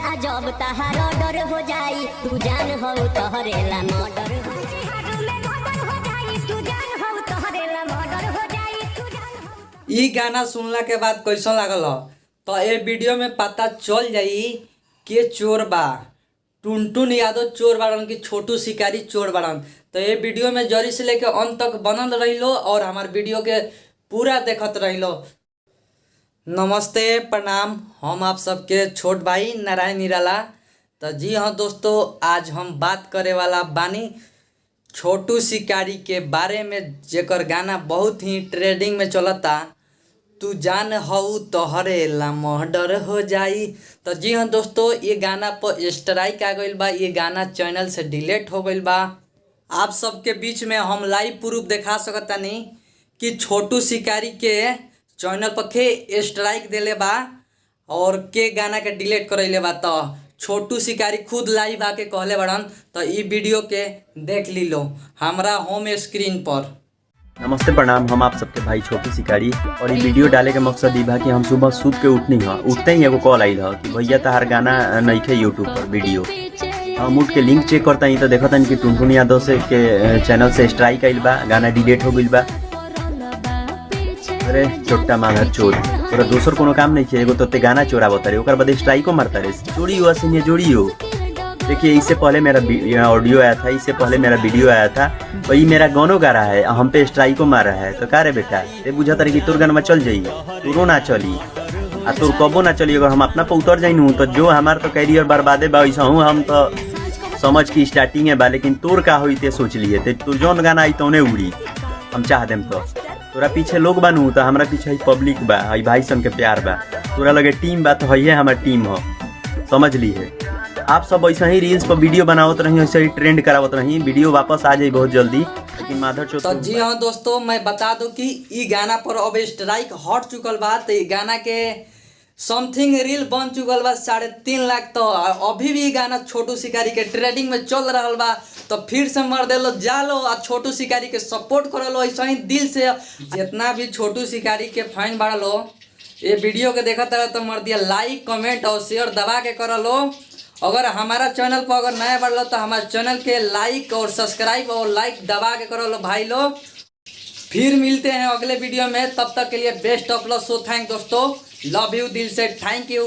आ जब तहार डर हो जाई तू जान हो तोहरेला मर्डर हो जाई। ई गाना सुनला के बाद कैसन लागल ह? तो ये वीडियो में पता चल जाई के चोर बा। टुनटुन यादव चोर बाड़न की छोटू शिकारी चोर बाड़न। तो ये वीडियो में जरी से लेके अंत तक बनल रहिलो और हमार वीडियो के पूरा देखत रहिलो। नमस्ते प्रणाम, हम आप सबके छोट भाई नारायण निराला। तो जी हाँ दोस्तों, आज हम बात करे वाला बानी छोटू शिकारी के बारे में, जेकर गाना बहुत ही ट्रेंडिंग में चलता। तू जान हऊ तोहरे ला मर्डर हो जाई। तो जी हाँ दोस्तों, ये गाना पर स्ट्राइक आ गईल बा। ये गाना चैनल से डिलीट हो गईल बा। आप सबके बीच में हम लाइव प्रूफ दिखा सकतानी कि छोटू शिकारी के चैनल पर के स्ट्राइक देले बा और के गाना के डिलीट करैले बा। तो छोटू शिकारी खुद लाइव आके कहले बड़न। तो ई वीडियो के देख ली लो हमरा होम स्क्रीन पर। नमस्ते प्रणाम, हम आप सबके भाई छोटू शिकारी। और ये वीडियो डाले के मकसद ई बा कि हम सुबह सूत के उठते ही एगो कॉल आइल ह कि भैया तहार गाना नइखे यूट्यूब पर वीडियो। हम उठ के लिंक चेक करता ही तो देखता कि टुनटुन यादव से के चैनल से स्ट्राइक आइल बा, गाना डिलीट हो गइल बा। अरे छोटा मांगर चोर, तोरा दोसर कोनो काम नहीं है, एगो तोते गाना चोरावत रे, ओकर बाद स्ट्राइको मारता रे। चोरी हुआ से जोड़ी हो। देखिए, इससे पहले मेरा ऑडियो आया था, इससे पहले मेरा वीडियो आया था, और ये मेरा गानों गा रहा है, हम पे स्ट्राइको मार रहा है। तो का रे बेटा, ये बुझा तारे कि तोर गाना चल जाई, तोरो ना चली आ तोर कबो ना चली। अगर हम अपना पे उतर जाइनू तो जो हमार तो कैरियर बर्बादे बा, वैसा हूँ हम तो समझ की स्टार्टिंग है बा। लेकिन तोर का हुई ते सोच लिए ते तोर जौन गाना आई तो उड़ी हम चाह देम। तो तोरा पीछे लोग बनू तो हमारा पीछे पब्लिक बा, भाई सन के प्यार बा। तोरा लगे टीम बा तो है हमार टीम हो, समझ लिए। आप सब ऐसा ही रील्स पर वीडियो बनावत रही, ऐसे ही ट्रेंड करावत रही। वीडियो वापस आ जाए बहुत जल्दी, लेकिन माधर चौथ। तो जी हाँ दोस्तों, मैं बता दूं कि ई गाना पर अब स्ट्राइक हट चुकल बा। तो ई गाना के समथिंग रील बन चुकल बा 3.5 लाख। तो अभी भी गाना छोटू शिकारी के ट्रेंडिंग में चल रहा बा। तो फिर से मर देलो जालो और छोटू शिकारी के सपोर्ट करलो ऐसा ही दिल से। जितना भी छोटू शिकारी के फैन बाड़ा लो, ये वीडियो के देखा तरह तो मर दिया लाइक कमेंट और शेयर दबा के कर लो। अगर हमारा चैनल पर अगर नया बढ़ लो तो हमारे चैनल के लाइक और सब्सक्राइब और लाइक दबा के करो लो भाई लोग। फिर मिलते हैं अगले वीडियो में, तब तक के लिए best of luck. So thank दोस्तों, लव यू दिल से, थैंक यू।